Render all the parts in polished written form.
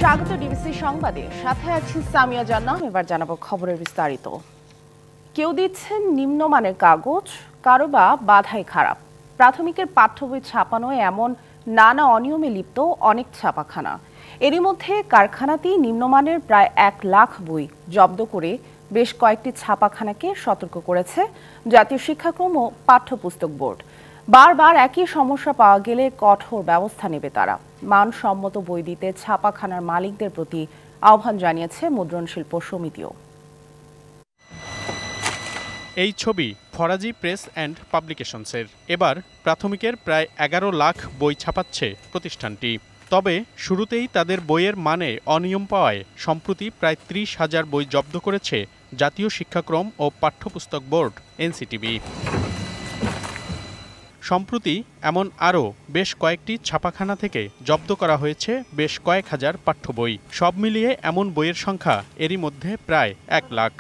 স্বাগত ডিবিসি সংবাদে, সাথে আছি সামিয়া জান্নাত। এবার জানাবো খবরের বিস্তারিত। কেউ দিচ্ছেন নিম্নমানের কাগজ, কারো বা বাধাই খারাপ। প্রাথমিকের পাঠ্য বই ছাপানো এমন নানা অনিয়মে লিপ্ত অনেক ছাপাখানা। এরই মধ্যে কারখানাতেই নিম্নমানের প্রায় 1 লাখ বই জব্দ করে বেশ কয়েকটি ছাপাখানাকে সতর্ক করেছে জাতীয় শিক্ষাক্রম ও পাঠ্যপুস্তক বোর্ড। বারবার একই সমস্যা পাওয়া গেলে কঠোর ব্যবস্থা নেবে তারা। মানসম্মত বই দিতে ছাপাখানার মালিকদের প্রতি আহ্বান জানিয়েছে মুদ্রণ শিল্প সমিতিও। এই ছবি ফরাজি প্রেস অ্যান্ড পাবলিকেশনসের। এবার প্রাথমিকের প্রায় 11 লাখ বই ছাপাচ্ছে প্রতিষ্ঠানটি। তবে শুরুতেই তাদের বইয়ের মানে অনিয়ম পাওয়ায় সম্প্রতি প্রায় 30,000 বই জব্দ করেছে জাতীয় শিক্ষাক্রম ও পাঠ্যপুস্তক বোর্ড এনসিটিবি। সম্প্রতি এমন আরও বেশ কয়েকটি ছাপাখানা থেকে জব্দ করা হয়েছে বেশ কয়েক হাজার পাঠ্য বই। সব মিলিয়ে এমন বইয়ের সংখ্যা এরই মধ্যে প্রায় 1 লাখ।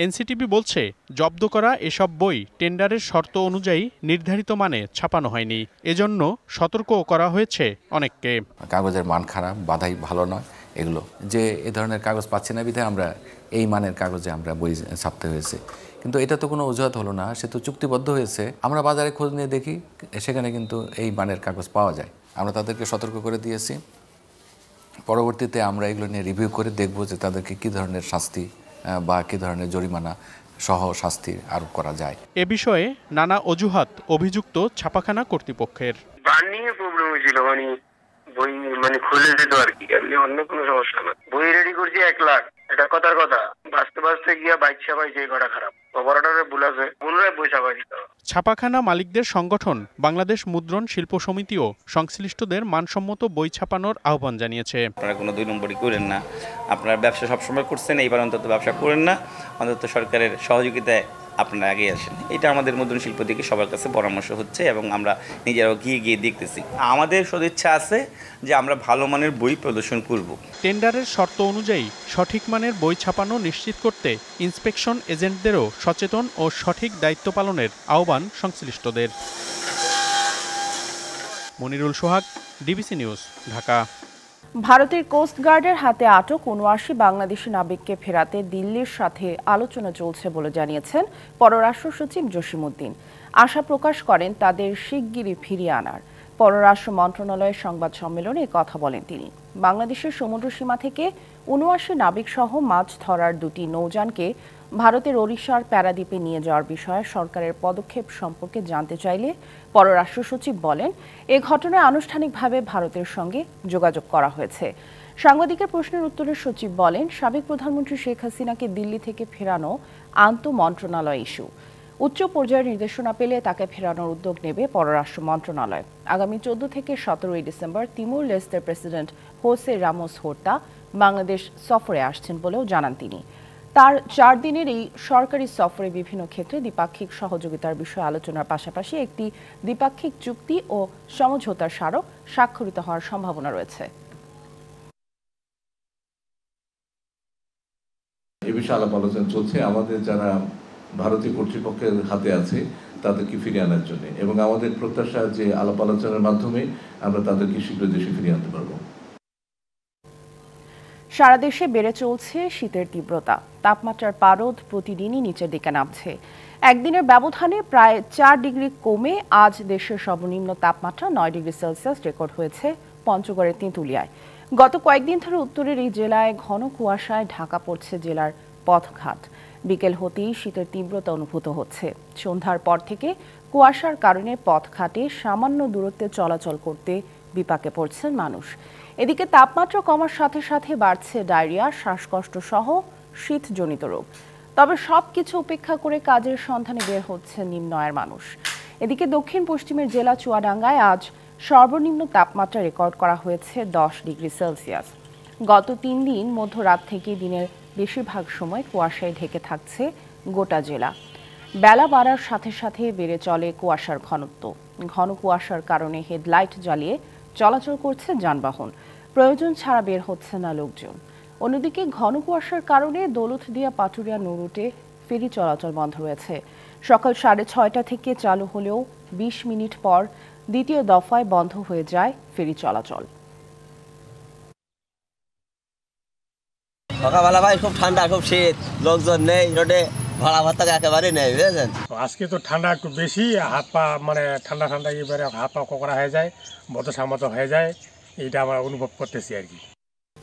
এনসিটিবি বলছে, জব্দ করা এসব বই টেন্ডারের শর্ত অনুযায়ী নির্ধারিত মানে ছাপানো হয়নি। এজন্য সতর্কও করা হয়েছে অনেককে। কাগজের মান খারাপ, বাধাই ভালো নয়, এগুলো যে এ ধরনের কাগজ পাচ্ছি না বিধায় আমরা এই মানের কাগজে আমরা বই ছাপতে হয়েছে। কিন্তু এটা তো কোনো অজুহাত হলো না, সে তো চুক্তিবদ্ধ হয়েছে। আমরা বাজারে খোঁজ নিয়ে দেখি, সেখানে কিন্তু এই মানের কাগজ পাওয়া যায়। আমরা তাদেরকে সতর্ক করে দিয়েছি। পরবর্তীতে আমরা এগুলো নিয়ে রিভিউ করে দেখব যে তাদেরকে কী ধরনের শাস্তি বা কী ধরনের জরিমানা সহ শাস্তি আরোপ করা যায়। এ বিষয়ে নানা অজুহাত অভিযুক্ত ছাপাখানা কর্তৃপক্ষের। বার্নিংয়ে প্রবলেম হয়েছিল, বই খুলে যেত আর কি, এমনি অন্য কোনো সমস্যা না। বই রেডি করছি 1 লাখ, এটা কথার কথা। বাঁচতে গিয়া বাইক ছাপাই যে কটা খারাপ, অপারেটরের ভুল আছে, পুনরায় বই ছাপাই দিতে হবে। ছাপাখানা মালিকদের সংগঠন বাংলাদেশ মুদ্রণ শিল্প সমিতিও সংশ্লিষ্টদের মানসম্মত বই ছাপানোর আহ্বান জানিয়েছে। আপনারা কোনো 2 নম্বরই করেন না, আপনারা ব্যবসা সবসময় করছেন, এইবার অন্তত ব্যবসা করেন না, অন্তত সরকারের সহযোগিতায় আপনারা আগে আসেন। এটা আমাদের মুদ্রণ শিল্প থেকে সবার কাছে পরামর্শ হচ্ছে এবং আমরা নিজেরাও গিয়ে দেখতেছি। আমাদের সদিচ্ছা আছে যে আমরা ভালো মানের বই প্রদর্শন করব। টেন্ডারের শর্ত অনুযায়ী সঠিক মানের বই ছাপানো নিশ্চিত করতে ইন্সপেকশন এজেন্টদেরও সচেতন ও সঠিক দায়িত্ব পালনের আহ্বান সংশ্লিষ্টদের। মনিরুল সোহাগ, ডিবিসি নিউজ, ঢাকা। ভারতের কোস্ট গার্ডের হাতে আটক ৭৯ বাংলাদেশি নাবিককে ফেরাতে দিল্লির সাথে আলোচনা চলছে বলে জানিয়েছেন পররাষ্ট্র সচিব জসিমউদ্দিন। আশা প্রকাশ করেন তাদের শিগগিরই ফিরিয়ে আনার। পররাষ্ট্র মন্ত্রণালয়ের সংবাদ সম্মেলনে কথা বলেন তিনি। বাংলাদেশের সমুদ্র সীমা থেকে ৭৯ নাবিক সহ মাছ ধরার 2টি নৌযানকে ভারতের ওড়িশার প্যারাদ্বীপে নিয়ে যাওয়ার বিষয়ে সরকারের পদক্ষেপ সম্পর্কে জানতে চাইলে পররাষ্ট্র সচিব বলেন, এ ঘটনায় আনুষ্ঠানিকভাবে ভারতের সঙ্গে যোগাযোগ করা হয়েছে। সাংবাদিকের প্রশ্নের উত্তরে সচিব বলেন, সাবেক প্রধানমন্ত্রী শেখ হাসিনাকে দিল্লি থেকে ফেরানো আন্তঃমন্ত্রণালয় ইস্যু। উচ্চ পর্যায়ের নির্দেশনা পেলে তাকে ফেরানোর উদ্যোগ নেবে পররাষ্ট্র মন্ত্রণালয়। আগামী 14 থেকে 17 ডিসেম্বর তিমুর লেস্তের president Jose Ramos Horta Bangladesh সফরে আসছেন বলেও জানান তিনি। তার 4 দিনের এই সরকারি সফরে বিভিন্ন ক্ষেত্রে দ্বিপাক্ষিক সহযোগিতার বিষয়ে আলোচনার পাশাপাশি একটি দ্বিপাক্ষিক চুক্তি ও সমঝোতার স্মারক স্বাক্ষরিত হওয়ার সম্ভাবনা রয়েছে। এ বিষয়ে আলাপ আলোচনা চলছে আমাদের যারা ভারতীয় কর্তৃপক্ষের হাতে আছে তাদেরকে ফিরিয়ে আনার জন্য, এবং আমাদের প্রত্যাশা যে আলাপ আলোচনার মাধ্যমে আমরা তাদেরকে শীঘ্র দেশে ফিরিয়ে আনতে পারব। সারা দেশে বেড়ে চলছে শীতের তীব্রতা। তাপমাত্রার পারদ প্রতিদিনই নিচের দিকে নামছে। একদিনের ব্যবধানে প্রায় 4 ডিগ্রি কমে আজ দেশের সর্বনিম্ন তাপমাত্রা 9 ডিগ্রি সেলসিয়াস রেকর্ড হয়েছে পঞ্চগড়ের তেঁতুলিয়ায়। গত কয়েকদিন ধরে উত্তরের এই জেলায় ঘন কুয়াশায় ঢাকা পড়ছে জেলার পথঘাট। বিকেল হতেই শীতের তীব্রতা অনুভূত হচ্ছে। সন্ধ্যার পর থেকে কুয়াশার কারণে পথঘাটে সামান্য দূরত্বে চলাচল করতে বিপাকে পড়ছেন মানুষ। এদিকে তাপমাত্রা কমার সাথে সাথে বাড়ছে ডায়রিয়া, শ্বাসকষ্ট সহ শীতজনিত রোগ। তবে সবকিছু উপেক্ষা করে কাজের সন্ধানে বের হচ্ছে নিম্ন আয়ের মানুষ। এদিকে দক্ষিণ পশ্চিমের জেলা চুয়াডাঙ্গায় আজ সর্বনিম্ন তাপমাত্রা রেকর্ড করা হয়েছে 10 ডিগ্রি সেলসিয়াস। গত 3 দিন মধ্যরাত থেকে দিনের বেশিরভাগ সময় কুয়াশায় ঢেকে থাকছে গোটা জেলা। বেলা বাড়ার সাথে সাথে বেড়ে চলে কুয়াশার ঘনত্ব। ঘন কুয়াশার কারণে হেডলাইট জ্বালিয়ে চলাচল করছে যানবাহন। প্রয়োজন ছাড়া বের হচ্ছে না লোকজন। অন্যদিকে ঘন কুয়াশার কারণে দৌলতদিয়া পাটুরিয়া নৌ রুটে ফেরি চলাচল বন্ধ রয়েছে। সকাল 6:30 থেকে চালু হলেও 20 মিনিট পর দ্বিতীয় দফায় বন্ধ হয়ে যায় ফেরি চলাচল। সকালবেলা ভাই খুব ঠান্ডা, খুব শীত, লোকজন নেই রোডে, ভাড়া ভাড়া একেবারে নেই, বুঝেছেন। আজকে তো ঠান্ডা একটু বেশি, হাত পা মানে ঠান্ডা এবারে হাত পা কোকড়া হয়ে যায়, বতসামত হয়ে যায়, এইটা আমরা অনুভব করতেছি আর কি।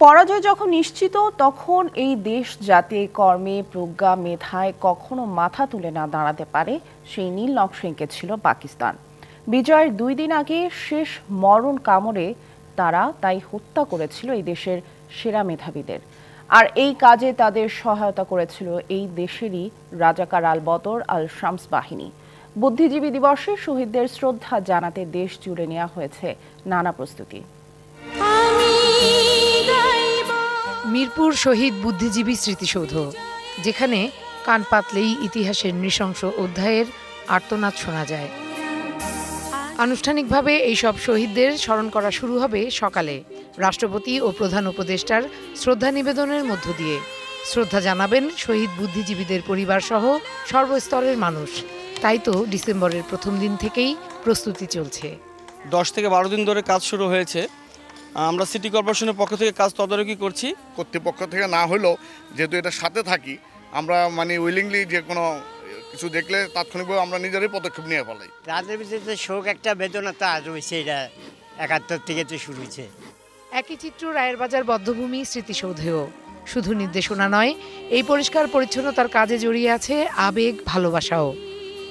পরাজয় যখন নিশ্চিত, তখন এই দেশ যাতে কর্মে, প্রজ্ঞা, মেধায় কখনো মাথা তুলে না দাঁড়াতে পারে, সেই নীল নকশা এঁকেছিল পাকিস্তান। বিজয়ের 2 দিন আগে শেষ মরণ কামড়ে তারা তাই হত্যা করেছিল এই দেশের সেরা মেধাবীদের। আর এই কাজে তাদের সহায়তা করেছিল এই দেশেরই রাজাকার আল বদর আল শামস বাহিনী। বুদ্ধিজীবী দিবসে শহীদদের শ্রদ্ধা জানাতে দেশ জুড়ে নেওয়া হয়েছে নানা প্রস্তুতি। মিরপুর শহীদ বুদ্ধিজীবী স্মৃতিসৌধ, যেখানে কান পাতলেই ইতিহাসের নৃশংস অধ্যায়ের আর্তনাদ শোনা যায়। আনুষ্ঠানিকভাবে এইসব শহীদদের স্মরণ করা শুরু হবে সকালে রাষ্ট্রপতি ও প্রধান উপদেষ্টার শ্রদ্ধা নিবেদনের মধ্য দিয়ে। শ্রদ্ধা জানাবেন শহীদ বুদ্ধিজীবীদের পরিবারসহ সর্বস্তরের মানুষ। তাই তো ডিসেম্বরের প্রথম দিন থেকেই প্রস্তুতি চলছে। 10 থেকে 12 দিন ধরে কাজ শুরু হয়েছে। আমরা সিটি কর্পোরেশনের পক্ষ থেকে কাজ তদারকি করছি। কর্তৃপক্ষ থেকে না হলেও যেহেতু এটার সাথে থাকি, আমরা মানে উইলিংলি যে কোনো কিছু দেখলে তাৎক্ষণিকভাবে আমরা নিজেরাই পদক্ষেপ নিয়ে ফেলাই। রাতের ভিতরে শোক একটা বেদনা তা রয়েছে, এটা 71 থেকে তো শুরু হয়েছে। একই চিত্র রায়ের বাজার বদ্ধভূমি স্মৃতিসৌধেও। শুধু নির্দেশনা নয়, এই পরিষ্কার পরিচ্ছন্নতার কাজে জড়িয়ে আছে আবেগ, ভালোবাসাও।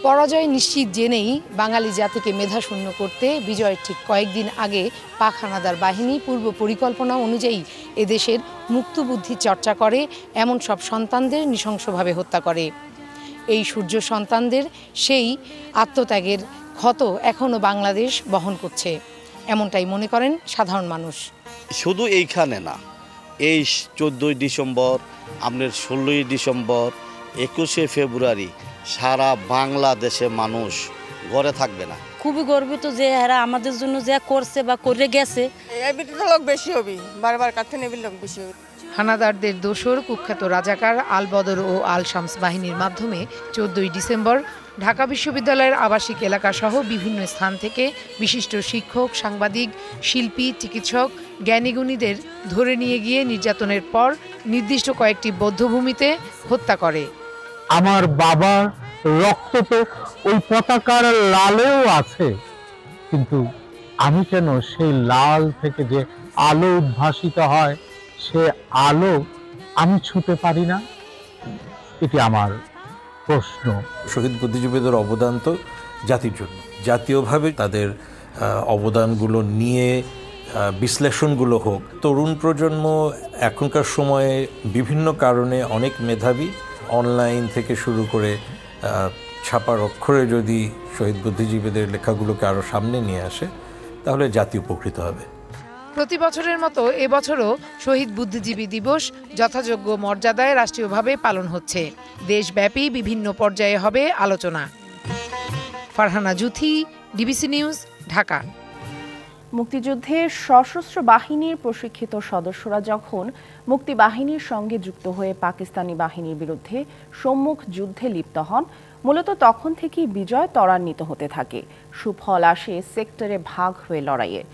পরাজয় নিশ্চিত জেনেই বাঙালি জাতিকে মেধাশূন্য করতে বিজয়ের ঠিক কয়েকদিন আগে পাক হানাদার বাহিনী পূর্ব পরিকল্পনা অনুযায়ী এদেশের মুক্তবুদ্ধি চর্চা করে, এমন সব সন্তানদের নৃশংসভাবে হত্যা করে। এই সূর্য সন্তানদের সেই আত্মত্যাগের ক্ষত এখনও বাংলাদেশ বহন করছে, এমনটাই মনে করেন সাধারণ মানুষ। শুধু এইখানে না, এই 14ই ডিসেম্বর, আপনার 16ই ডিসেম্বর, 21শে ফেব্রুয়ারি সারা বাংলাদেশে মানুষ ঘরে থাকবে না। খুবই গর্বিত যে এরা আমাদের জন্য যা করছে বা করে গেছে। লোক বেশি হবে, বারবার কাছে নেবে লোক বেশি হবে। হানাদারদের দোসর কুখ্যাত রাজাকার আল বদর ও আল শামস বাহিনীর মাধ্যমে 14ই ডিসেম্বর ঢাকা বিশ্ববিদ্যালয়ের আবাসিক এলাকাসহ বিভিন্ন স্থান থেকে বিশিষ্ট শিক্ষক, সাংবাদিক, শিল্পী, চিকিৎসক, জ্ঞানীগুণীদের ধরে নিয়ে গিয়ে নির্যাতনের পর নির্দিষ্ট কয়েকটি বধ্যভূমিতে হত্যা করে। আমার বাবার রক্ত তো ওই পতাকার লালেও আছে, কিন্তু আমি কেন সেই লাল থেকে যে আলো উদ্ভাসিত হয়, সে আলো আমি ছুঁতে পারি না? এটি আমার প্রশ্ন। শহীদ বুদ্ধিজীবীদের অবদান তো জাতির জন্য, জাতীয়ভাবে তাদের অবদানগুলো নিয়ে বিশ্লেষণগুলো হোক। তরুণ প্রজন্ম এখনকার সময়ে বিভিন্ন কারণে অনেক মেধাবী, অনলাইন থেকে শুরু করে ছাপার অক্ষরে যদি শহীদ বুদ্ধিজীবীদের লেখাগুলোকে আরও সামনে নিয়ে আসে, তাহলে জাতি উপকৃত হবে। প্রতি বছরের মতো এবছরও শহীদ বুদ্ধিজীবী দিবস যথাযোগ্য মর্যাদায় রাষ্ট্রীয়ভাবে পালন হচ্ছে। দেশব্যাপী বিভিন্ন পর্যায়ে হবে আলোচনা। Farhana Juthi, DBC news, Dhaka. মুক্তিযুদ্ধের সশস্ত্র বাহিনীর প্রশিক্ষিত সদস্যরা যখন মুক্তিবাহিনীর সঙ্গে যুক্ত হয়ে পাকিস্তানি বাহিনীর বিরুদ্ধে সম্মুখ যুদ্ধে লিপ্ত হন, মূলত তখন থেকেই বিজয় ত্বরান্বিত হতে থাকে। সুফল আসে সেক্টরে ভাগ হয়ে লড়াইয়ের।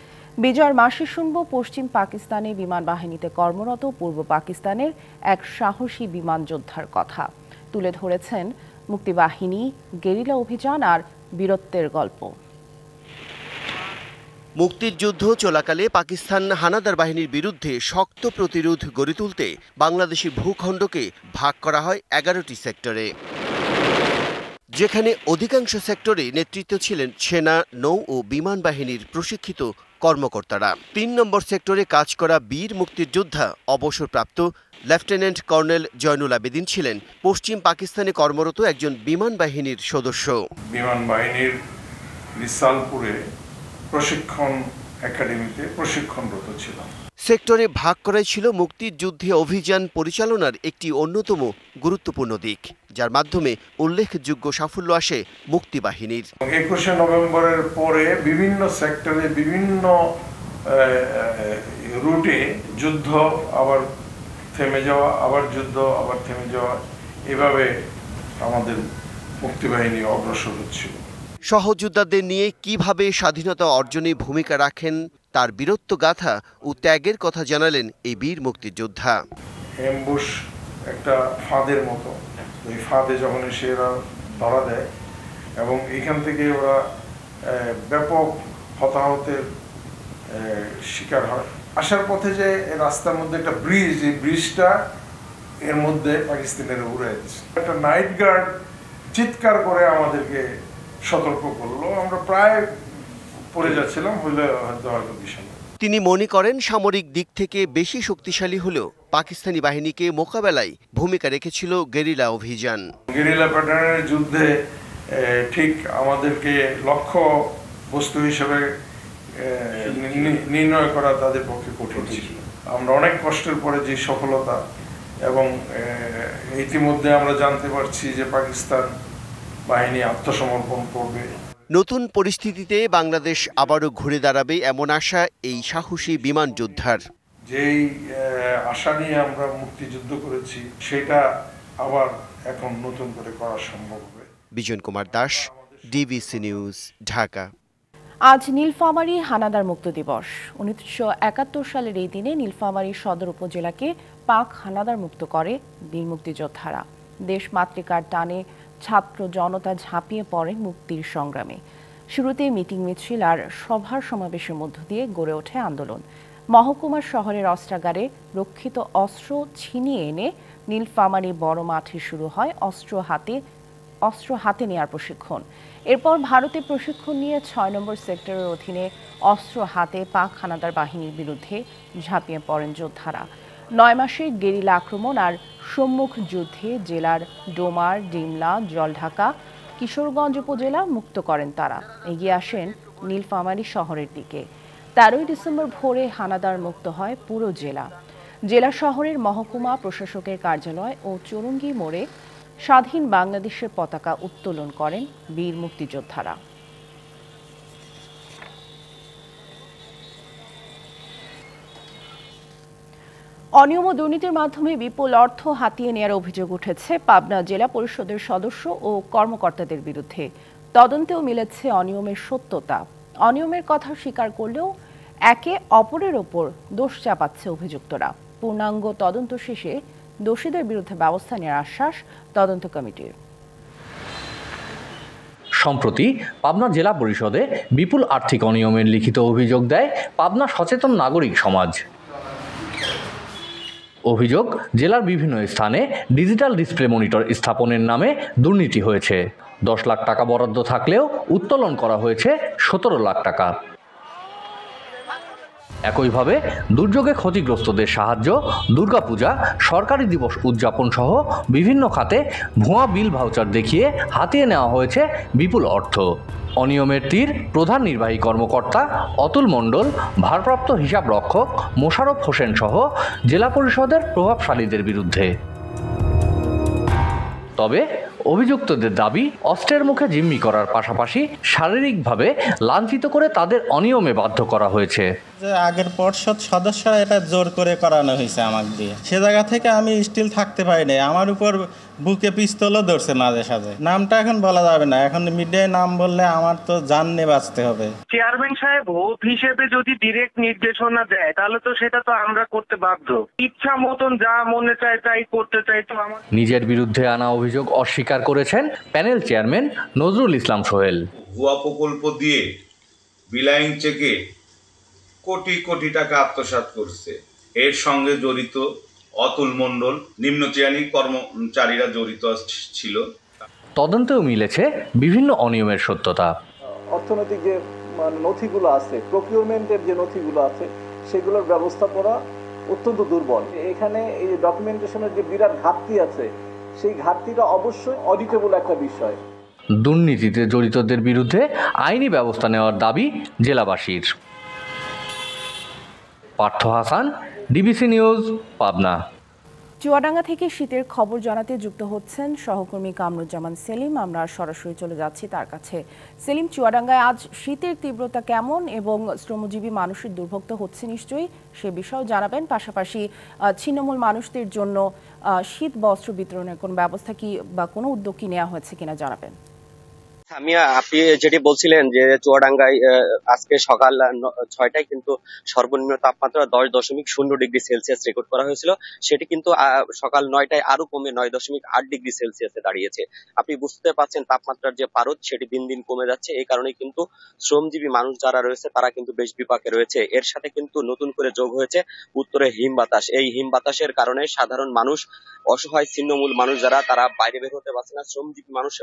বিজয়ের মাসে শুনব পশ্চিম পাকিস্তানে বিমান বাহিনীতে কর্মরত পূর্ব পাকিস্তানের এক সাহসী বিমান যোদ্ধার কথা। তুলে ধরেছেন মুক্তিবাহিনী, গেরিলা অভিযান আর বীরত্বের গল্প। মুক্তির যুদ্ধ চলাকালে পাকিস্তান হানাদার বাহিনীর বিরুদ্ধে শক্ত প্রতিরোধ গড়ে তুলতে বাংলাদেশি ভূখণ্ডকে ভাগ করা হয় 11টি সেক্টরে, যেখানে অধিকাংশ সেক্টরে নেতৃত্ব ছিলেন সেনা, নৌ ও বিমান বাহিনীর প্রশিক্ষিত কর্মকর্তারা। 3 নম্বর সেক্টরে কাজ করা বীর মুক্তিযোদ্ধা অবসরপ্রাপ্ত লেফটেন্যান্ট কর্নেল জয়নুল আবেদিন ছিলেন পশ্চিম পাকিস্তানে কর্মরত একজন বিমান বাহিনীর সদস্য। বিমান বাহিনীর নিসালপুরে প্রশিক্ষণ একাডেমিতে প্রশিক্ষণরত ছিলাম। সেক্টরে ভাগ করাই ছিল মুক্তির যুদ্ধে অভিযান পরিচালনার একটি অন্যতম গুরুত্বপূর্ণ দিক, যার মাধ্যমে উল্লেখযোগ্য সাফল্য আসে মুক্তিবাহিনীর। 21শে নভেম্বরের পরে বিভিন্ন সেক্টরে বিভিন্ন রুটে যুদ্ধ, আবার থেমে যাওয়া, আবার যুদ্ধ, আবার থেমে যাওয়া, এভাবে আমাদের মুক্তিবাহিনী অগ্রসর হচ্ছিল। সহযোদ্ধাদের নিয়ে কিভাবে স্বাধীনতা অর্জনে ভূমিকা রাখেন তার বীরত্ব গাথা ও ত্যাগের কথা জানালেন এই বীর মুক্তিযোদ্ধা। অ্যাম্বুশ একটা ফাঁদের মতো, ওই ফাঁদে যখন এসে এরা ধরা দেয় এবং এখান থেকে ওরা ব্যাপক হতাহতের শিকার হয়। আসার পথে যে রাস্তার মধ্যে একটা ব্রিজ, এই ব্রিজটা এর মধ্যে পাকিস্তানের উড়াই দিচ্ছে। একটা নাইট গার্ড চিৎকার করে আমাদেরকে সতর্ক করলো, আমরা প্রায় পড়ে যাচ্ছিলাম, হইলে হয়তো বিষয়। তিনি মনে করেন সামরিক দিক থেকে বেশি শক্তিশালী হলেও পাকিস্তানি বাহিনীকে মোকাবেলায় ভূমিকা রেখেছিল গেরিলা অভিযান। গেরিলা প্যাটার্নের যুদ্ধে ঠিক আমাদেরকে লক্ষ্য বস্তু হিসেবে নির্ণয় করা তাদের পক্ষে কঠিন ছিল। আমরা অনেক কষ্টের পরে যে সফলতা, এবং ইতিমধ্যে আমরা জানতে পারছি যে পাকিস্তান বাহিনী আত্মসমর্পণ করবে। নতুন পরিস্থিতিতে বাংলাদেশ আবারও ঘুরে দাঁড়াবে এমন আশা এই সাহসী বিমান যোদ্ধার। যেই আশা নিয়ে আমরা মুক্তিযুদ্ধ করেছি সেটা আবার এখন নতুন করে করা সম্ভব হবে। Bijan Kumar Das, DBC news, Dhaka. আজ নীলফামারী হানাদার মুক্ত দিবস। 1971 সালের এই দিনে নীলফামারী সদর উপজেলাকে পাক হানাদার মুক্ত করে বীর মুক্তিযোদ্ধারা। দেশ মাতৃকার টানে ছাত্র জনতা ঝাঁপিয়ে পড়ে মুক্তির সংগ্রামে। শুরুতে মিটিং মিছিল আর সভার সমাবেশের মধ্য দিয়ে গড়ে ওঠে আন্দোলন। মহকুমার শহরের অস্ত্রাগারে রক্ষিত অস্ত্র ছিনিয়ে এনে নীলফামারী বড় মাঠে শুরু হয় অস্ত্র হাতে নেওয়ার প্রশিক্ষণ। এরপর ভারতে প্রশিক্ষণ নিয়ে 6 নম্বর সেক্টরের অধীনে অস্ত্র হাতে পাক হানাদার বাহিনীর বিরুদ্ধে ঝাঁপিয়ে পড়েন যোদ্ধারা। 9 মাসের গেরিলা আক্রমণ আর সম্মুখ যুদ্ধে জেলার ডোমার, ডিমলা, জলঢাকা, কিশোরগঞ্জ উপজেলা মুক্ত করেন তারা। এগিয়ে আসেন নীলফামারী শহরের দিকে। 13 ডিসেম্বর ভোরে হানাদার মুক্ত হয় পুরো জেলা। জেলা শহরের মহকুমা প্রশাসকের কার্যালয় ও চৌরঙ্গি মোড়ে স্বাধীন বাংলাদেশের পতাকা উত্তোলন করেন বীর মুক্তিযোদ্ধারা। অনিয়ম ও দুর্নীতির মাধ্যমে বিপুল অর্থ হাতিয়ে নেওয়ার অভিযোগ উঠেছে পাবনা জেলা পরিষদের সদস্য ও কর্মকর্তাদের বিরুদ্ধে। তদন্তেও মিলেছে অনিয়মের সত্যতা। অনিয়মের কথা স্বীকার করলেও একে অপরের ওপর দোষ চাপাচ্ছে অভিযুক্তরা। পূর্ণাঙ্গ তদন্ত শেষে দোষীদের বিরুদ্ধে ব্যবস্থা নেওয়ার আশ্বাস তদন্ত কমিটির। সম্প্রতি পাবনা জেলা পরিষদে বিপুল আর্থিক অনিয়মের লিখিত অভিযোগ দেয় পাবনা সচেতন নাগরিক সমাজ। অভিযোগ, জেলার বিভিন্ন স্থানে ডিজিটাল ডিসপ্লে মনিটর স্থাপনের নামে দুর্নীতি হয়েছে। 10 লাখ টাকা বরাদ্দ থাকলেও উত্তোলন করা হয়েছে 17 লাখ টাকা। একইভাবে দুর্যোগে ক্ষতিগ্রস্তদের সাহায্য, দুর্গাপূজা, সরকারি দিবস উদযাপন সহ বিভিন্ন খাতে ভুয়া বিল ভাউচার দেখিয়ে হাতিয়ে নেওয়া হয়েছে বিপুল অর্থ। অনিয়মের তীর প্রধান নির্বাহী কর্মকর্তা অতুল মণ্ডল, ভারপ্রাপ্ত হিসাব রক্ষক মোশাররফ হোসেন সহ জেলা পরিষদের প্রভাবশালীদের বিরুদ্ধে। তবে অভিযুক্তদের দাবি, অস্ত্রের মুখে জিম্মি করার পাশাপাশি শারীরিকভাবে লাঞ্ছিত করে তাদের অনিয়মে বাধ্য করা হয়েছে। যে আগের পর্ষদ সদস্যরা এটা জোর করে করানো হয়েছে আমাকে দিয়ে, সে জায়গা থেকে আমি স্টিল থাকতে পারি না। আমার উপর বুকে পিস্তলও ধরছে মাঝে সাঝে। নামটা এখন বলা যাবে না, এখন মিডিয়ায় নাম বললে আমার তো জান নিয়ে বাঁচতে হবে। চেয়ারম্যান সাহেব হোপ হিসেবে যদি ডিরেক্ট নির্দেশনা দেয় তাহলে তো সেটা তো আমরা করতে বাধ্য। ইচ্ছা মতন যা মনে চায় তাই করতে চাই তো আমার। নিজের বিরুদ্ধে আনা অভিযোগ অস্বীকার করেছেন প্যানেল চেয়ারম্যান নজরুল ইসলাম সোহেল। ভুয়া প্রকল্প দিয়ে বিলাইং চেকে কোটি কোটি টাকা আত্মসাৎ করছে। এর সঙ্গে জড়িত অতুল মণ্ডল, নিম্ন শ্রেণীর কর্মচারীরা জড়িত ছিল। তদন্তেও মিলেছে বিভিন্ন অনিয়মের সত্যতা। অর্থনৈতিক যে নথিগুলো আছে, প্রকিউরমেন্টের যে নথিগুলো আছে, সেগুলোর ব্যবস্থাপনা অত্যন্ত দুর্বল। এখানে এই ডকুমেন্টেশনের যে বিরাট ঘাটতি আছে, সেই ঘাটতিটা অবশ্যই অডিটেবল একটা বিষয়। দুর্নীতিতে জড়িতদের বিরুদ্ধে আইনি ব্যবস্থা নেওয়ার দাবি জেলাবাসীর। Partha Hasan, DBC news, Pabna. চুয়াডাঙ্গা থেকে শীতের খবর জানাতে যুক্ত হচ্ছেন সহকর্মী কামরুজ্জামান সেলিম। আমরা সরাসরি চলে যাচ্ছি তার কাছে। সেলিম, চুয়াডাঙ্গায় আজ শীতের তীব্রতা কেমন এবং শ্রমজীবী মানুষের দুর্ভোগ তো হচ্ছে নিশ্চয়ই, সে বিষয়েও জানাবেন। পাশাপাশি ছিন্নমূল মানুষদের জন্য শীত বস্ত্র বিতরণের কোনো ব্যবস্থা কি বা কোনো উদ্যোগ কি নেওয়া হয়েছে কিনা জানাবেন। সামিয়া, আপনি যেটি বলছিলেন যে চুয়াডাঙ্গায় আজকে সকাল 6টায় কিন্তু সর্বনিম্ন তাপমাত্রা 10.0 রেকর্ড করা হয়েছিল, সেটি কিন্তু সকাল 9টায় আরো কমে 9.8 দাঁড়িয়েছে। আপনি বুঝতে পারছেন তাপমাত্রার যে পারদ সেটি দিন দিন কমে যাচ্ছে। এই কারণে কিন্তু শ্রমজীবী মানুষ যারা রয়েছে তারা কিন্তু বেশ বিপাকে রয়েছে। এর সাথে কিন্তু নতুন করে যোগ হয়েছে উত্তরে হিম বাতাস। এই হিম বাতাসের কারণে সাধারণ মানুষ, অসহায় ছিন্নমূল মানুষ যারা, তারা বাইরে বের হতে পারছে না। শ্রমজীবী মানুষ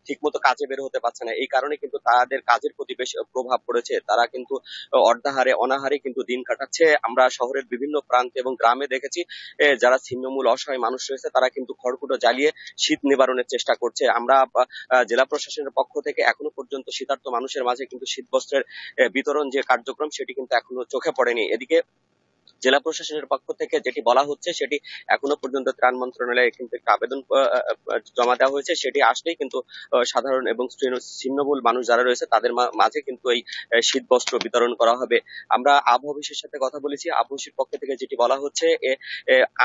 ঠিকমতো কাজে বের হতে পারছে না। এই কারণে কিন্তু তাদের কাজের প্রতি বেশ প্রভাব পড়েছে। তারা কিন্তু অর্ধাহারে অনাহারে কিন্তু দিন কাটাচ্ছে। আমরা শহরের বিভিন্ন প্রান্তে এবং গ্রামে দেখেছি যারা ছিন্নমূল অসহায় মানুষ রয়েছে তারা কিন্তু খড়কুটো জ্বালিয়ে শীত নিবারণের চেষ্টা করছে। আমরা জেলা প্রশাসনের পক্ষ থেকে এখনো পর্যন্ত শীতার্ত মানুষের মাঝে কিন্তু শীতবস্ত্রের বিতরণ যে কার্যক্রম সেটি কিন্তু এখনো চোখে পড়েনি। এদিকে জেলা প্রশাসনের পক্ষ থেকে যেটি বলা হচ্ছে সেটি এখনো পর্যন্ত ত্রাণ মন্ত্রণালয়ে কিন্তু একটা আবেদন জমা দেওয়া হয়েছে। সেটি আসলেই কিন্তু সাধারণ এবং ছিন্নমূল মানুষ যারা রয়েছে তাদের মাঝে কিন্তু এই শীত বস্ত্র বিতরণ করা হবে। আমরা আবহাওয়া অফিসের সাথে কথা বলেছি। আবহাওয়া অফিসের পক্ষ থেকে যেটি বলা হচ্ছে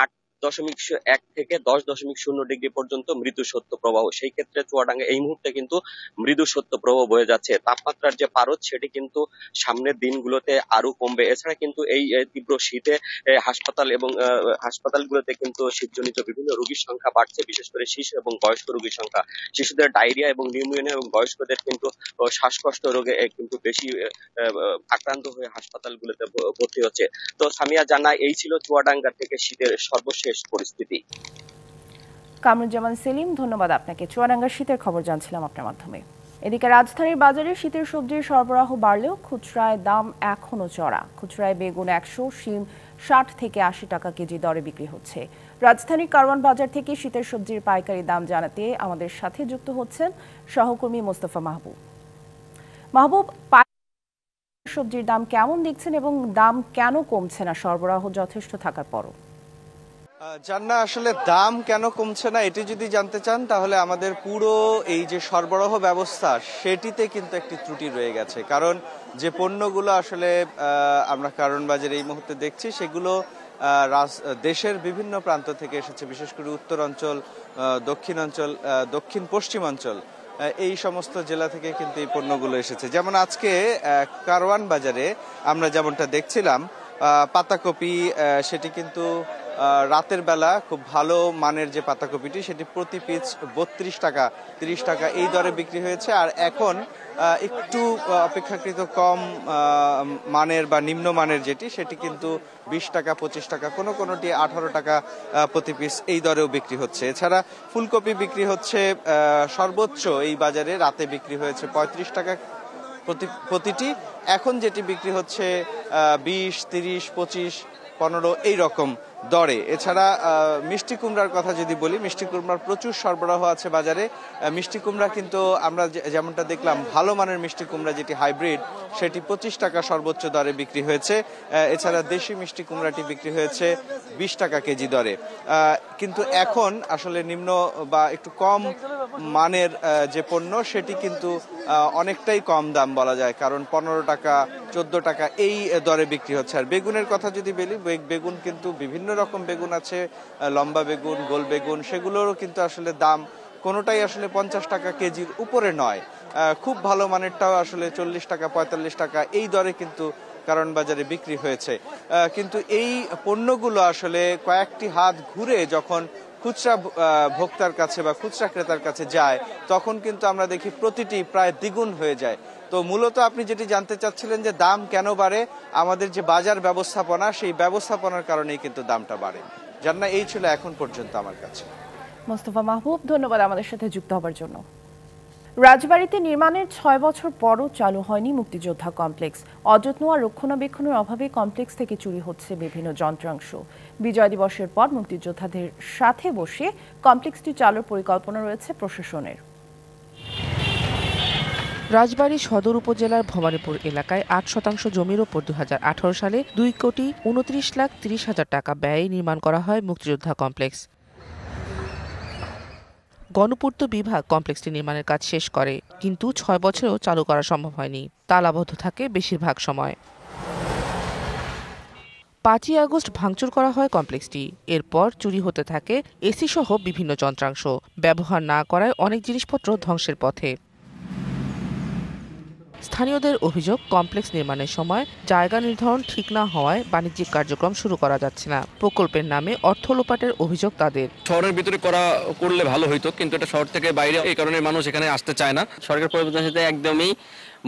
8.1 থেকে 10.0 ডিগ্রি পর্যন্ত মৃদু শৈত্য প্রবাহ। সেই ক্ষেত্রে চুয়াডাঙ্গা এই মুহূর্তে কিন্তু মৃদু শৈত্য প্রবাহ বয়ে যাচ্ছে। তাপমাত্রার যে পারদ সেটি কিন্তু সামনের দিনগুলোতে আরো কমবে। এছাড়া কিন্তু এই তীব্র শীতে হাসপাতাল এবং হাসপাতালগুলোতে কিন্তু শীতজনিত বিভিন্ন রোগীর সংখ্যা বাড়ছে, বিশেষ করে শিশু এবং বয়স্ক রোগীর সংখ্যা। শিশুদের ডায়রিয়া এবং নিউমোনিয়া এবং বয়স্কদের কিন্তু শ্বাসকষ্ট রোগে কিন্তু বেশি আক্রান্ত হয়ে হাসপাতালগুলোতে ভর্তি হচ্ছে। তো সামিয়া জানা, এই ছিল চুয়াডাঙ্গা থেকে শীতের সর্বশেষ পরিস্থিতি। কামরুজ্জামান সেলিম, ধন্যবাদ আপনাকে। চুয়াডাঙ্গার শীতের খবর জানছিলাম আপনার মাধ্যমে। এদিকে রাজধানীর বাজারে শীতের সবজির সরবরাহ বাড়লেও খুচরায় দাম এখনো চড়া। খুচরায় বেগুন 100, শিম 60 থেকে 80 টাকা কেজি দরে বিক্রি হচ্ছে। রাজধানীর কারওয়ান বাজার থেকে শীতের সবজির পাইকারি দাম জানাতে আমাদের সাথে যুক্ত হচ্ছেন সহকর্মী মোস্তফা মাহবুব। মাহবুব, সবজির দাম কেমন দেখছেন এবং দাম কেন কমছে না সরবরাহ যথেষ্ট থাকার পরও? জান্না, আসলে দাম কেন কমছে না এটি যদি জানতে চান তাহলে আমাদের পুরো এই যে সরবরাহ ব্যবস্থা সেটিতে কিন্তু একটি ত্রুটি রয়ে গেছে। কারণ যে পণ্যগুলো আসলে আমরা কারওয়ান বাজারে এই মুহূর্তে দেখছি সেগুলো দেশের বিভিন্ন প্রান্ত থেকে এসেছে, বিশেষ করে উত্তরাঞ্চল, দক্ষিণাঞ্চল, দক্ষিণ পশ্চিমাঞ্চল, এই সমস্ত জেলা থেকে কিন্তু এই পণ্যগুলো এসেছে। যেমন আজকে কারওয়ান বাজারে আমরা যেমনটা দেখছিলাম পাতাকপি, সেটি কিন্তু রাতের বেলা খুব ভালো মানের যে পাতাকপিটি সেটি প্রতি পিস 32 টাকা 30 টাকা এই দরে বিক্রি হয়েছে। আর এখন একটু অপেক্ষাকৃত কম মানের বা নিম্নমানের যেটি সেটি কিন্তু 20 টাকা 25 টাকা, কোনোটি 18 টাকা প্রতি পিস এই দরেও বিক্রি হচ্ছে। এছাড়া ফুলকপি বিক্রি হচ্ছে সর্বোচ্চ এই বাজারে রাতে বিক্রি হয়েছে 35 টাকা প্রতিটি। এখন যেটি বিক্রি হচ্ছে 20, 30, 25, 15 এই রকম দরে। এছাড়া মিষ্টি কুমড়ার কথা যদি বলি, মিষ্টি কুমড়ার প্রচুর সরবরাহ আছে বাজারে। মিষ্টি কুমড়া কিন্তু আমরা যেমনটা দেখলাম ভালো মানের মিষ্টি কুমড়া যেটি হাইব্রিড সেটি 25 টাকা সর্বোচ্চ দরে বিক্রি হয়েছে। এছাড়া দেশি মিষ্টি কুমড়াটি বিক্রি হয়েছে 20 টাকা কেজি দরে। কিন্তু এখন আসলে নিম্ন বা একটু কম মানের যে পণ্য সেটি কিন্তু অনেকটাই কম দাম বলা যায়, কারণ 15 টাকা 14 টাকা এই দরে বিক্রি হচ্ছে। আর বেগুনের কথা যদি বলি, বেগুন কিন্তু বিভিন্ন রকম বেগুন আছে, লম্বা বেগুন, গোল বেগুন, সেগুলোরও কিন্তু আসলে দাম কোনোটাই আসলে 50 টাকা কেজির উপরে নয়। খুব ভালো মানেরটাও আসলে 40 টাকা 45 টাকা এই দরে কিন্তু কারওয়ান বাজারে বিক্রি হয়েছে। কিন্তু এই পণ্যগুলো আসলে কয়েকটি হাত ঘুরে যখন খুচরা ভোক্তার কাছে বা খুচরা ক্রেতার কাছে যায় তখন কিন্তু আমরা দেখি প্রতিটি প্রায় দ্বিগুণ হয়ে যায়। তো মূলত আপনি যেটি জানতে চাচ্ছিলেন যে দাম কেন বাড়ে, আমাদের যে বাজার ব্যবস্থাপনা সেই ব্যবস্থাপনার কারণেই কিন্তু দামটা বাড়ে। জান্না, এই ছিল এখন পর্যন্ত আমার কাছে। মোস্তফা মাহবুব, ধন্যবাদ আমাদের সাথে যুক্ত হবার জন্য। রাজবাড়ীতে নির্মাণের 6 বছর পরও চালু হয়নি মুক্তিযোদ্ধা কমপ্লেক্স। অযত্ন আর রক্ষণাবেক্ষণের অভাবে কমপ্লেক্স থেকে চুরি হচ্ছে বিভিন্ন যন্ত্রাংশ। বিজয় দিবসের পর মুক্তিযোদ্ধাদের সাথে বসে কমপ্লেক্সটি চালুর পরিকল্পনা রয়েছে প্রশাসনের। রাজবাড়ী সদর উপজেলার ভবানীপুর এলাকায় 8% জমির ওপর 2018 সালে 2,29,30,000 টাকা ব্যয়ে নির্মাণ করা হয় মুক্তিযোদ্ধা কমপ্লেক্স। গণপূর্ত বিভাগ কমপ্লেক্সটি নির্মাণের কাজ শেষ করে, কিন্তু 6 বছরেও চালু করা সম্ভব হয়নি। তালাবদ্ধ থাকে বেশিরভাগ সময়। 5ই আগস্ট ভাঙচুর করা হয় কমপ্লেক্সটি। এরপর চুরি হতে থাকে এসি সহ বিভিন্ন যন্ত্রাংশ। ব্যবহার না করায় অনেক জিনিসপত্র ধ্বংসের পথে। স্থানীয়দের অভিযোগ, কমপ্লেক্স নির্মাণের সময় জায়গা নির্ধারণ ঠিক না হওয়ায় বাণিজ্যিক কার্যক্রম শুরু করা যাচ্ছে না। প্রকল্পের নামে অর্থ লোপাটের অভিযোগ তাদের। শহরের ভিতরে করলে ভালো হইতো, কিন্তু এটা শহর থেকে বাইরে, এই কারণে মানুষ এখানে আসতে চায় না। সরকার পরিবর্তনের সাথে একদমই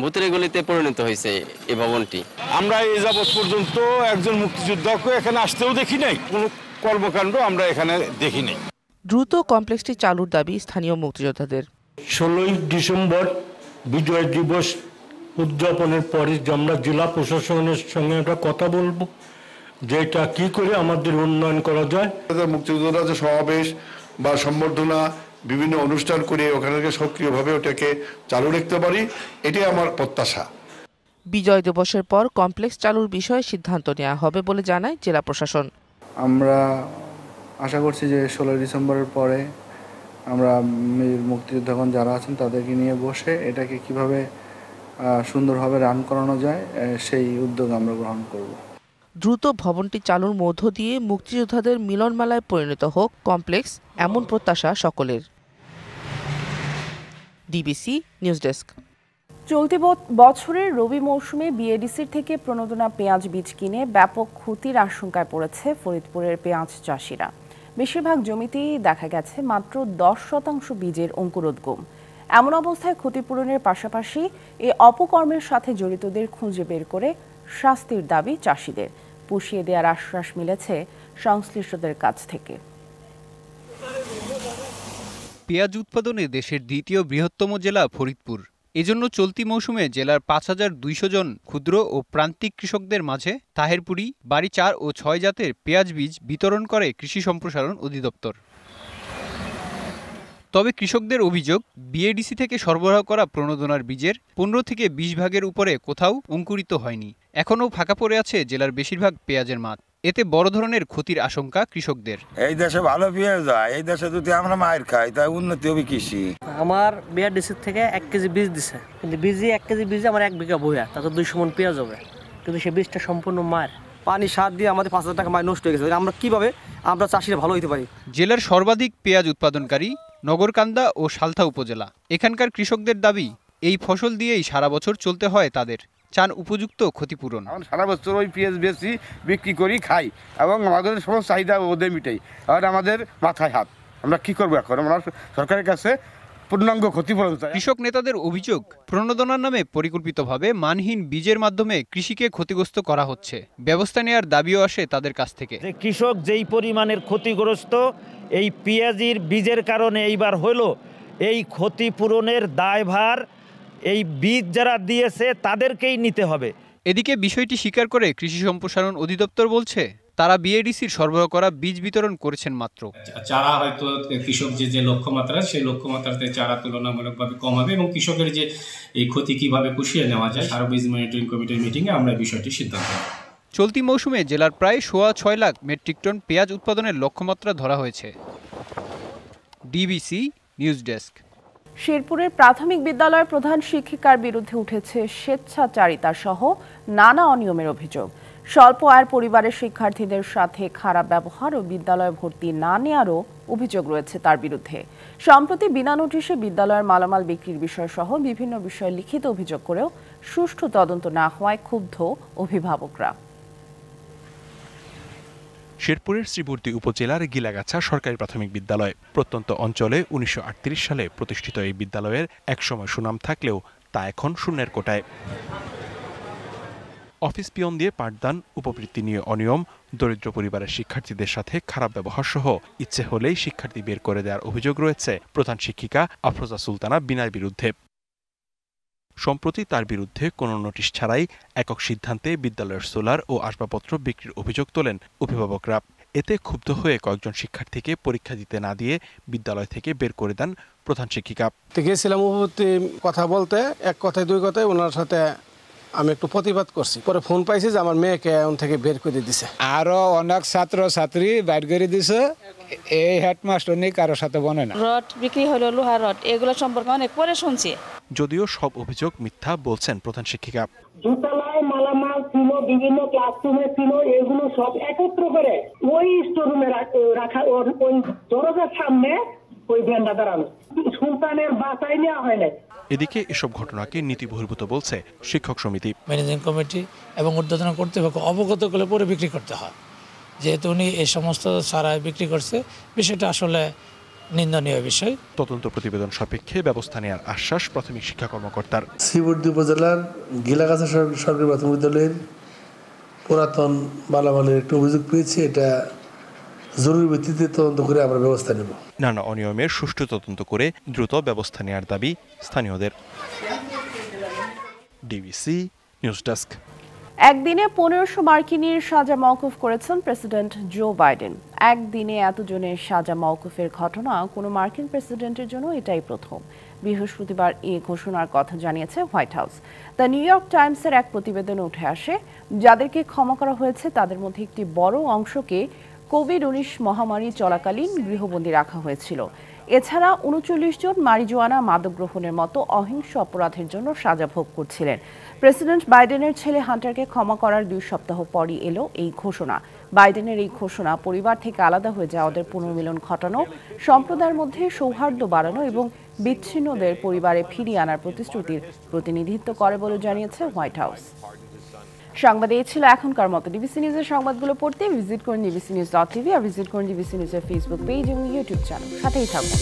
ভূতের গলিতে পরিণত হয়েছে এই ভবনটি। আমরা এই যাবৎ পর্যন্ত একজন মুক্তিযোদ্ধাকে এখানে আসতেও দেখি নাই, কোনো কর্মকাণ্ড আমরা এখানে দেখি নাই। দ্রুত কমপ্লেক্সটি চালুর দাবি স্থানীয় মুক্তিযোদ্ধাদের। 16ই ডিসেম্বর বিজয় দিবস উদযাপনের পরে আমরা জেলা প্রশাসনের সঙ্গে একটা কথা বলবো যে এটা কি করে আমাদের উন্নয়ন করা যায়। মুক্তিযোদ্ধারা যে সমাবেশ বা সম্বর্ধনা বিভিন্ন অনুষ্ঠান করে ওখানে সক্রিয়ভাবে ওটাকে চালু রাখতে পারি, এটাই আমার প্রত্যাশা। বিজয় দিবসের পর কমপ্লেক্স চালুর বিষয়ে সিদ্ধান্ত নেওয়া হবে বলে জানায় জেলা প্রশাসন। আমরা আশা করছি যে 16 ডিসেম্বরের পরে আমরা মুক্তিযোদ্ধাগণ যারা আছেন তাদেরকে নিয়ে বসে এটাকে কিভাবে সুন্দরভাবে রান করানো যায় সেই উদ্যোগ আমরা গ্রহণ করব। দ্রুত ভবনটি চালুর মধ্য দিয়ে মুক্তিযোদ্ধাদের মিলনমেলায় পরিণত হোক কমপ্লেক্স, এমন প্রত্যাশা সকলের। DBC news desk. চলতি বছরের রবি মৌসুমে বিএডিসির থেকে প্রণোদনা পেঁয়াজ বীজ কিনে ব্যাপক ক্ষতির আশঙ্কায় পড়েছে ফরিদপুরের পেঁয়াজ চাষিরা। বেশিরভাগ জমিতেই দেখা গেছে মাত্র 10% বীজের অঙ্কুরোদ্গম। এমন অবস্থায় ক্ষতিপূরণের পাশাপাশি এই অপকর্মের সাথে জড়িতদের খুঁজে বের করে শাস্তির দাবি চাষিদের। পুষিয়ে দেওয়ার আশ্বাস মিলেছে সংশ্লিষ্টদের কাছ থেকে। পেঁয়াজ উৎপাদনে দেশের দ্বিতীয় বৃহত্তম জেলা ফরিদপুর। এজন্য চলতি মৌসুমে জেলার 5200 জন ক্ষুদ্র ও প্রান্তিক কৃষকদের মাঝে তাহেরপুরি, বাড়ি 4 ও 6 জাতের পেঁয়াজ বীজ বিতরণ করে কৃষি সম্প্রসারণ অধিদপ্তর। তবে কৃষকদের অভিযোগ, বিএডিসি থেকে সরবরাহ করা প্রণোদনার বীজের 15 থেকে 20 ভাগের উপরে কোথাও অঙ্কুরিত হয়নি। এখনও ফাঁকা পড়ে আছে জেলার বেশিরভাগ পেঁয়াজের মাঠ। এতে বড় ধরনের ক্ষতির আশঙ্কা কৃষকদের। এই দেশে ভালো পেঁয়াজ হয়, এই দেশে যদি আমরা মায়ের খাই তাই উন্নতি হবে কৃষি। আমার বিএডিসি থেকে 1 কেজি বীজ দিছে, কিন্তু বীজই 1 কেজি বীজে আমার 1 বিঘা বইয়া, তাতে 200 মণ পেঁয়াজ হবে, কিন্তু সেই বীজটা সম্পূর্ণ মার। পানি সার দিয়ে আমাদের 5000 টাকা মার নষ্ট হয়ে গেছে। আমরা কিভাবে আমরা চাষিরা ভালো হতে পারি? জেলার সর্বাধিক পেঁয়াজ উৎপাদনকারী নগরকান্দা ও সালথা উপজেলা। এখানকার কৃষকদের দাবি, এই ফসল দিয়েই সারা বছর চলতে হয় তাদের। চান উপযুক্ত ক্ষতিপূরণ। সারা বছর ওই পেঁয়াজ বেশি বিক্রি করি, খাই এবং আমাদের সমস্ত চাহিদা ওদের মিটাই। আর আমাদের মাথায় হাত, আমরা কি করবো এখন? আমরা সরকারের কাছে পূর্ণাঙ্গ ক্ষতিপূরণ চাই। কৃষক নেতাদের অভিযোগ, প্রণোদনার নামে পরিকল্পিতভাবে মানহীন বীজের মাধ্যমে কৃষিকে ক্ষতিগ্রস্ত করা হচ্ছে। ব্যবস্থা নেওয়ার দাবিও আসে তাদের কাছ থেকে। কৃষক যেই পরিমাণের ক্ষতিগ্রস্ত এই পেঁয়াজির বীজের কারণে এইবার হলো, এই ক্ষতিপূরণের দায়ভার এই বীজ যারা দিয়েছে তাদেরকেই নিতে হবে। এদিকে বিষয়টি স্বীকার করে কৃষি সম্প্রসারণ অধিদপ্তর বলছে, তারা বিএডিসির সরবরাহ করা বীজ বিতরণ করেছেন মাত্র। চারা হয়তো কৃষক যে লক্ষ্যমাত্রা, সেই লক্ষ্যমাত্রাতে চারা তুলনামূলকভাবে কম হবে এবং কৃষকের যে এই ক্ষতি কিভাবে পুষিয়ে নেওয়া যায়, সারা বীজ মনিটরিং কমিটির মিটিংয়ে আমরা বিষয়টি সিদ্ধান্ত নেব। চলতি মৌসুমে জেলার প্রায় 6.25 লাখ মেট্রিক টন পেঁয়াজ উৎপাদনের লক্ষ্যমাত্রা ধরা হয়েছে। DBC news desk. শেরপুরের প্রাথমিক বিদ্যালয়ের প্রধান শিক্ষিকার বিরুদ্ধে উঠেছে স্বেচ্ছাচারিতা সহ নানা অনিয়মের অভিযোগ। স্বল্প আয়ের পরিবারের শিক্ষার্থীদের সাথে খারাপ ব্যবহার ও বিদ্যালয়ে ভর্তি না নেওয়ারও অভিযোগ রয়েছে তার বিরুদ্ধে। সম্প্রতি বিনা নোটিশে বিদ্যালয়ের মালামাল বিক্রির বিষয় সহ বিভিন্ন বিষয়ে লিখিত অভিযোগ করেও সুষ্ঠু তদন্ত না হওয়ায় ক্ষুব্ধ অভিভাবকরা। শেরপুরের শ্রীবর্দী উপজেলার গিলাগাছা সরকারি প্রাথমিক বিদ্যালয় প্রত্যন্ত অঞ্চলে 1938 সালে প্রতিষ্ঠিত এই বিদ্যালয়ের একসময় সুনাম থাকলেও তা এখন শূন্যের কোটায়। অফিস পিয়ন দিয়ে পাঠদান, উপবৃত্তি নিয়ে অনিয়ম, দরিদ্র পরিবারের শিক্ষার্থীদের সাথে খারাপ ব্যবহার সহ ইচ্ছে হলেই শিক্ষার্থী বের করে দেওয়ার অভিযোগ রয়েছে প্রধান শিক্ষিকা আফরোজা সুলতানা বিনার বিরুদ্ধে। সম্প্রতি তার বিরুদ্ধে কোনো নোটিশ ছাড়াই একক সিদ্ধান্তে বিদ্যালয়ের সোলার ও আসবাবপত্র বিক্রির অভিযোগ তোলেন অভিভাবকরা। এতে ক্ষুব্ধ হয়ে কয়েকজন শিক্ষার্থীকে পরীক্ষা দিতে না দিয়ে বিদ্যালয় থেকে বের করে দেন প্রধান শিক্ষিকা। গেছিলাম উপপত্তি কথা বলতে, এক কথায় দুই কথায় ওনার সাথে আমি একটু প্রতিবাদ করছি। পরে ফোন পাইছি যে আমার মেয়েকে এমন থেকে বের করে দিছে। আরো অনেক ছাত্র ছাত্রী বাইর করে দিছে। এই হেডমাস্টার নেই কারো সাথে বনে না। রড বিক্রি হলো, লোহার রড, এগুলো সম্পর্কে অনেক পরে শুনছি। যদিও সব অভিযোগ মিথ্যা বলছেন প্রধান শিক্ষিকা। জুতালয় মালামাল ছিল, বিভিন্ন ক্লাসরুমে ছিল, এগুলো সব একত্র করে ওই স্টোরুমে রাখা, ওই দরজার সামনে ওই ভ্যানটা দাঁড়ানো। সুলতানের বাসায় নেওয়া হয় না। এদিকে এসব ঘটনাকে নীতি বহির্ভূত বলছে শিক্ষক সমিতি। ম্যানেজিং কমিটি এবং ঊর্ধ্বতন কর্তৃপক্ষ অবগত করলে পরে বিক্রি করতে হয়। যেহেতু উনি এই সমস্ত চারায় বিক্রি করছে, বিষয়টা আসলে নিন্দনীয় বিষয়। তদন্ত প্রতিবেদন সাপেক্ষে ব্যবস্থা নেওয়ার আশ্বাস প্রাথমিক শিক্ষা কর্মকর্তার। শ্রীবর্দী উপজেলার গিলাগাছা সরকারি প্রাথমিক বিদ্যালয়ের পুরাতন মালামালের একটু অভিযোগ পেয়েছি, এটা জরুরি ভিত্তিতে তদন্ত করে আমরা ব্যবস্থা নেব। নানা অনিয়মের সুষ্ঠু তদন্ত করে দ্রুত ব্যবস্থা নেওয়ার দাবি স্থানীয়দের। DBC news desk. একদিনে 1500 মার্কিনীর সাজা মওকুফ করেছেন প্রেসিডেন্ট জো বাইডেন। একদিনে এতজনের সাজা মওকুফের ঘটনা কোনো মার্কিন প্রেসিডেন্টের জন্য এটাই প্রথম। বৃহস্পতিবার এই ঘোষণার কথা জানিয়েছে White House. The New York টাইমসের এক প্রতিবেদনে উঠে আসে, যাদেরকে ক্ষমা করা হয়েছে তাদের মধ্যে একটি বড় অংশকে কোভিড-19 মহামারী চলাকালীন গৃহবন্দী রাখা হয়েছিল। এছাড়া 39 জন মারিজুয়ানা মাদক গ্রহণের মতো অহিংস অপরাধের জন্য সাজা ভোগ করছিলেন। প্রেসিডেন্ট বাইডেনের ছেলে হান্টারকে ক্ষমা করার 2 সপ্তাহ পরই এলো এই ঘোষণা। বাইডেনের এই ঘোষণা পরিবার থেকে আলাদা হয়ে যাওয়াদের পুনর্মিলন ঘটানো, সম্প্রদায়ের মধ্যে সৌহার্দ্য বাড়ানো এবং বিচ্ছিন্নদের পরিবারে ফিরিয়ে আনার প্রতিশ্রুতির প্রতিনিধিত্ব করে বলে জানিয়েছে হোয়াইট হাউস। সংবাদ এই ছিল এখনকার মতো। ডিবিসি নিউজের সংবাদগুলো পড়তে ভিজিট করুন dbcnews.tv আর ভিজিট করুন ডিবিসি নিউজের ফেসবুক পেজ এবং ইউটিউব চ্যানেল। সাথেই থাকুন।